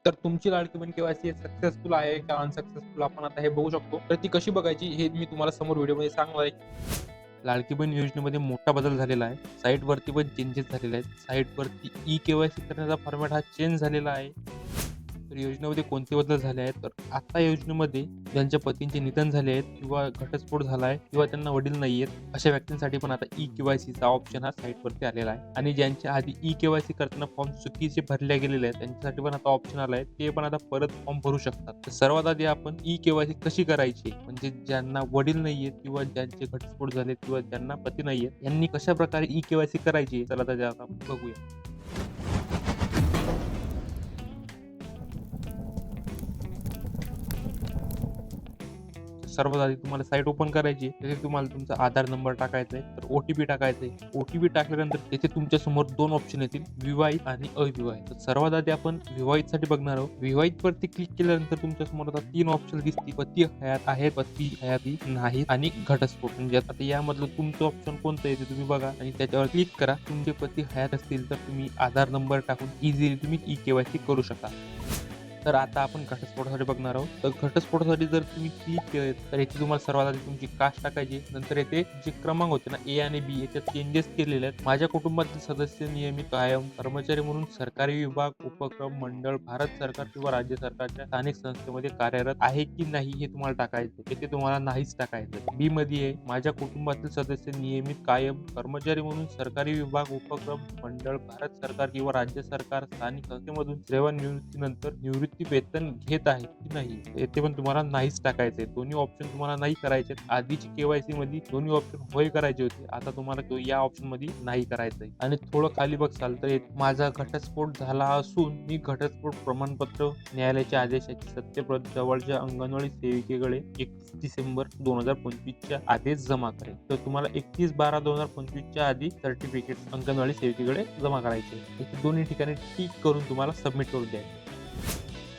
तर तुमची Ladki Bahin KYC successful आहे का अनसक्सेसफुल आपण आता हे बघू शकतो. तर ती कशी बघायची हे मी तुम्हाला समोर व्हिडिओमध्ये सांगणार आहे. लाडकी बहीण योजनेमध्ये मोठा बदल झालेला आहे. साईटवरती पण चेंजेस झालेले आहेत. साईटवरती ई-केवायसी करण्याचा फॉर्मॅट हा चेंज झालेला आहे. तर योजनेमध्ये कोणते बदल झाले आहेत? तर आता योजनेमध्ये ज्यांच्या पतींचे निधन झाले आहेत किंवा घटस्फोट झाला आहे किंवा त्यांना वडील नाही आहेत, अशा व्यक्तींसाठी पण आता ई-केवायसीचा ऑप्शन हा साईटवरती आलेला आहे. आणि ज्यांच्या आधी ई-केवायसी करताना फॉर्म चुकीचे भरले गेलेले आहेत, त्यांच्यासाठी पण आता ऑप्शन आला आहे. ते पण आता परत फॉर्म भरू शकतात. तर सर्वात आधी आपण ई-केवायसी कशी करायची? म्हणजे ज्यांना वडील नाही आहेत किंवा ज्यांचे घटस्फोट झाले किंवा ज्यांना पती नाही आहेत, यांनी कशाप्रकारे ई-केवायसी करायची? चला तर आता बघूया. सर्वात आधी तुम्हाला साईट ओपन करायची आहे. तिथे तुम्हाला तुमचा आधार नंबर टाकायचा आहे. तर ओ-टी-पी टाकायचा आहे. ओ-टी-पी टाकल्यानंतर तिथे तुमच्यासमोर 2 ऑप्शन येतील, विवाहित आणि अविवाहित. तर सर्वात आधी आपण विवाहितसाठी बघणार आहोत. विवाहितवरती क्लिक केल्यानंतर तुमच्यासमोर आता 3 ऑप्शन दिसतील. पती हयात आहेत, पती हयाती नाहीत आणि घटस्फोट. म्हणजे आता यामधलं तुमचं ऑप्शन कोणतं आहे ते तुम्ही बघा आणि त्याच्यावर क्लिक करा. तुमचे पती हयात असतील तर तुम्ही आधार नंबर टाकून इझिली तुम्ही ई-केवायसी करू शकता. तर आता आपण घटस्फोटासाठी बघणार आहोत. तर घटस्फोटासाठी जर तुम्ही क्लिक केले तर इथे तुम्हाला सर्वात आधी तुमची कास्ट टाकायची. नंतर येथे जे क्रमांक होते ना ए आणि बी याच्यात चेंजेस केलेले आहेत. माझ्या कुटुंबातील सदस्य नियमित कायम कर्मचारी म्हणून सरकारी विभाग, उपक्रम, मंडळ, भारत सरकार किंवा राज्य सरकारच्या स्थानिक संस्थेमध्ये कार्यरत आहे की नाही हे तुम्हाला टाकायचं. येथे तुम्हाला नाहीच टाकायचं. बी मध्ये आहे माझ्या कुटुंबातील सदस्य नियमित कायम कर्मचारी म्हणून सरकारी विभाग, उपक्रम, मंडळ, भारत सरकार किंवा राज्य सरकार स्थानिक संस्थेमधून सेवानिवृत्तीनंतर निवृत्ती वेतन घेत आहे की नाही येथे पण तुम्हाला नाहीच टाकायचे. दोन्ही ऑप्शन तुम्हाला नाही करायचे. आधीची केवायसी मध्ये दोन्ही ऑप्शन होय करायचे होते, आता तुम्हाला या ऑप्शन मध्ये नाही करायचंय. आणि थोडं खाली बघसाल तर माझा घटस्फोट झाला असून मी घटस्फोट प्रमाणपत्र न्यायालयाच्या आदेशाची सत्यप्रत जवळच्या अंगणवाडी सेविकेकडे 31 डिसेंबर 2025 च्या आधीच जमा करेल. तर तुम्हाला 31/12/2025 च्या आधी सर्टिफिकेट अंगणवाडी सेविकेकडे जमा करायचे. इथे दोन्ही ठिकाणी टिक करून तुम्हाला सबमिट करून द्यायचे.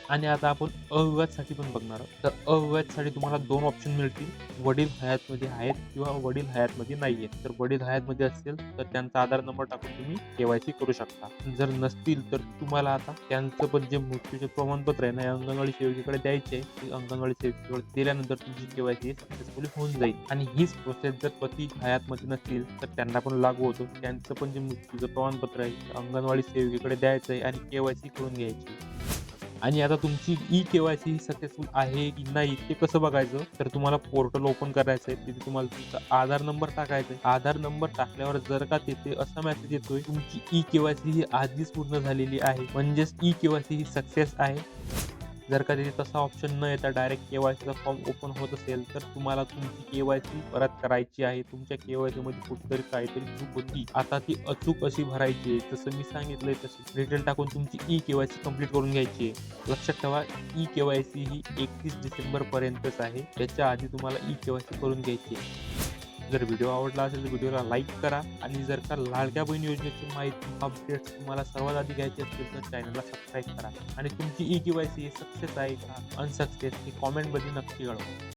आणि आता आपण अविवाहितसाठी पण बघणार आहोत. तर अविवाहितसाठी तुम्हाला 2 ऑप्शन मिळतील. वडील हयातमध्ये आहेत किंवा वडील हयातमध्ये नाही आहेत. तर वडील हयातमध्ये असेल तर त्यांचा आधार नंबर टाकून तुम्ही केवायसी करू शकता. जर नसतील तर तुम्हाला आता त्यांचं पण जे मृत्यूचे प्रमाणपत्र आहे ना अंगणवाडी सेविकेकडे द्यायचे आहे. ते अंगणवाडी सेविकेकडे दिल्यानंतर तुमची केवायसी सक्सेसफुली होऊन जाईल. आणि हीच प्रोसेस जर पती हयातमध्ये नसतील तर त्यांना पण लागू होतो. त्यांचं पण जे मृत्यूचं प्रमाणपत्र आहे ते अंगणवाडी सेविकेकडे द्यायचं आहे आणि केवायसी करून घ्यायची. आणि आता तुमची ई-केवायसी सक्सेसफुल आहे की नाही ते कसं बघायचं? तर तुम्हाला पोर्टल ओपन करायचं आहे. तिथे तुम्हाला तुमचा आधार नंबर टाकायचा आहे. आधार नंबर टाकल्यावर जर का तिथे असा मेसेज येतोय तुमची ई-केवायसी ही आधीच पूर्ण झालेली आहे, म्हणजेच ई-केवायसी ही सक्सेस आहे. जर का तिथे तसा ऑप्शन न येता डायरेक्ट केवायसीचा फॉर्म ओपन होत असेल तर तुम्हाला तुमची केवायसी परत करायची आहे. तुमच्या केवायसीमध्ये कुठेतरी काहीतरी चूक होती. आता ती अचूक अशी भरायची आहे. जसं मी सांगितलंय तशी डिटेल टाकून तुमची ई-केवायसी कंप्लीट करून घ्यायची आहे. लक्षात ठेवा ई-केवायसी ही 31 डिसेंबर पर्यंतच आहे. त्याच्या आधी तुम्हाला ई-केवायसी करून घ्यायची आहे. जर व्हिडिओ आवडला असेल तर व्हिडिओला लाईक करा आणि जर का लाडक्या बहीण योजनेची माहिती अपडेट्स तुम्हाला सर्वात आधी घ्यायची असतील तर चॅनलला सबस्क्राईब करा आणि तुमची ई-केवायसी सक्सेस आहे का अनसक्सेस हे कॉमेंटमध्ये नक्की कळवा.